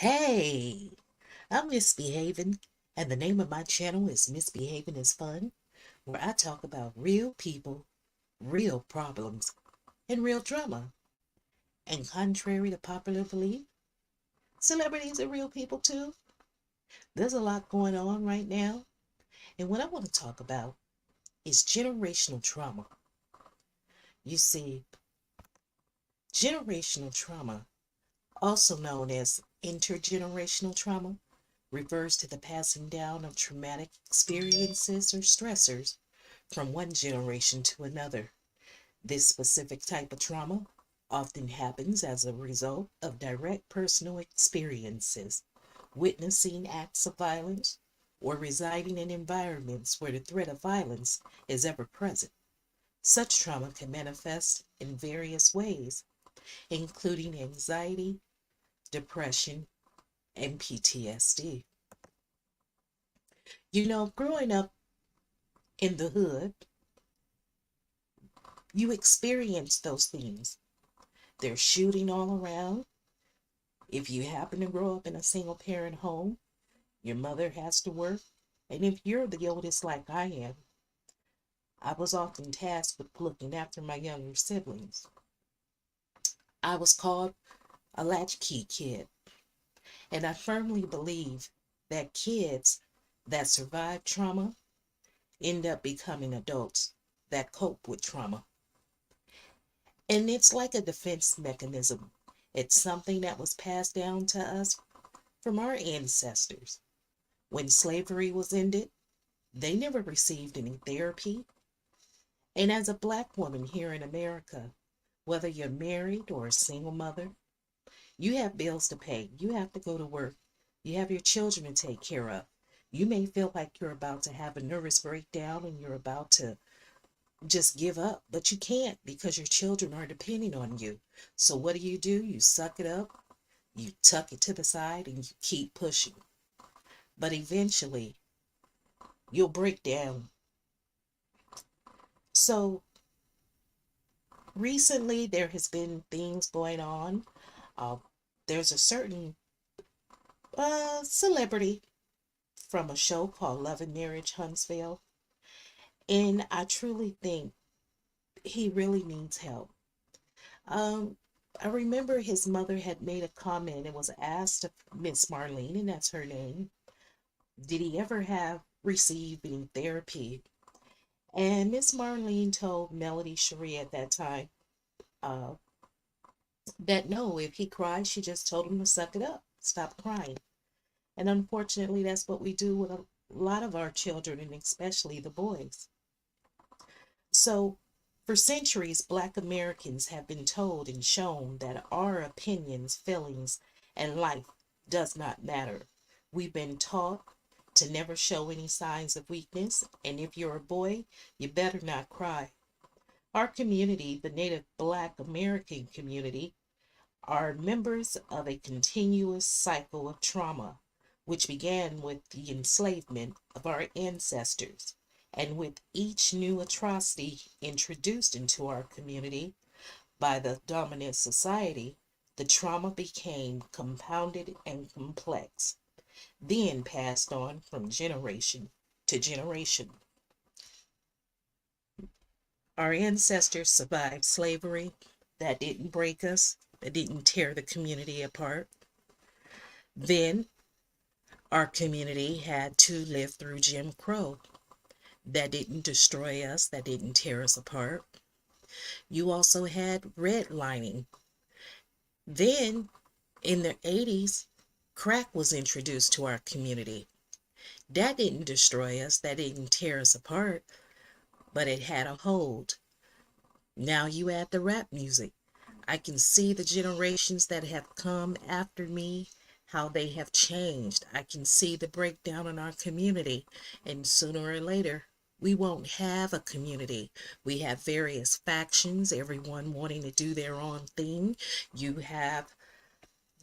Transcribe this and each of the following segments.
Hey, I'm Misbehaving, and the name of my channel is Misbehaving is Fun, where I talk about real people, real problems, and real drama. And contrary to popular belief, celebrities are real people too. There's a lot going on right now, and what I want to talk about is generational trauma. You see, generational trauma, also known as intergenerational trauma, refers to the passing down of traumatic experiences or stressors from one generation to another. This specific type of trauma often happens as a result of direct personal experiences, witnessing acts of violence, or residing in environments where the threat of violence is ever present. Such trauma can manifest in various ways, including anxiety, depression, and PTSD. Growing up in the hood, you experience those things. There's shooting all around. If you happen to grow up in a single parent home, your mother has to work. And if you're the oldest like I am, I was often tasked with looking after my younger siblings. I was called a latchkey kid. And I firmly believe that kids that survive trauma end up becoming adults that cope with trauma. And it's like a defense mechanism. It's something that was passed down to us from our ancestors. When slavery was ended, they never received any therapy. And as a Black woman here in America, whether you're married or a single mother, you have bills to pay. You have to go to work. You have your children to take care of. You may feel like you're about to have a nervous breakdown and you're about to just give up, but you can't because your children are depending on you. So what do? You suck it up, you tuck it to the side, and you keep pushing. But eventually, you'll break down. So recently, there has been things going on. Uh, there's a certain celebrity from a show called Love and Marriage Huntsville, and I truly think he really needs help. Um, I remember his mother had made a comment and was asked if Miss Marlene, and that's her name, did he ever have received any therapy? And Miss Marlene told Melody Cherie at that time uh, that no, if he cried, she just told him to suck it up, stop crying. And unfortunately, that's what we do with a lot of our children, and especially the boys. So, for centuries, Black Americans have been told and shown that our opinions, feelings, and life does not matter. We've been taught to never show any signs of weakness, and if you're a boy, you better not cry. Our community, the Native Black American community, are members of a continuous cycle of trauma, which began with the enslavement of our ancestors. And with each new atrocity introduced into our community by the dominant society, the trauma became compounded and complex, then passed on from generation to generation. Our ancestors survived slavery. That didn't break us, that didn't tear the community apart. Then our community had to live through Jim Crow. That didn't destroy us, that didn't tear us apart. You also had redlining. Then in the 80s, crack was introduced to our community. That didn't destroy us, that didn't tear us apart, but it had a hold. Now you add the rap music. I can see the generations that have come after me, how they have changed. I can see the breakdown in our community, and sooner or later, we won't have a community. We have various factions, everyone wanting to do their own thing. You have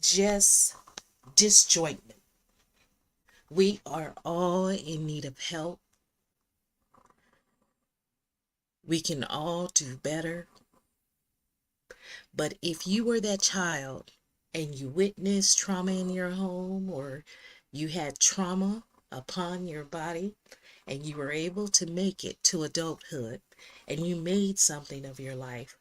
just disjointment. We are all in need of help. We can all do better. But if you were that child and you witnessed trauma in your home, or you had trauma upon your body, and you were able to make it to adulthood, and you made something of your life.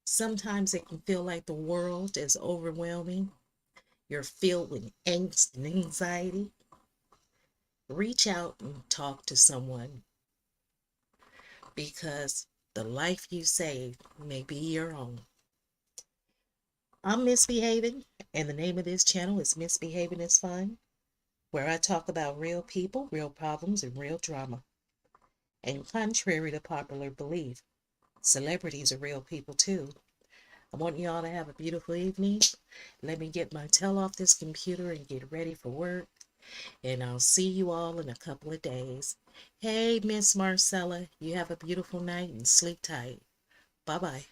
Sometimes it can feel like the world is overwhelming. You're filled with angst and anxiety. Reach out and talk to someone, because the life you saved may be your own. I'm Misbehaving, and the name of this channel is Misbehaving is Fun, where I talk about real people, real problems, and real drama. And contrary to popular belief, celebrities are real people too. I want y'all to have a beautiful evening. Let me get my tail off this computer and get ready for work. And I'll see you all in a couple of days. Hey, Miss Marcella, you have a beautiful night and sleep tight. Bye-bye.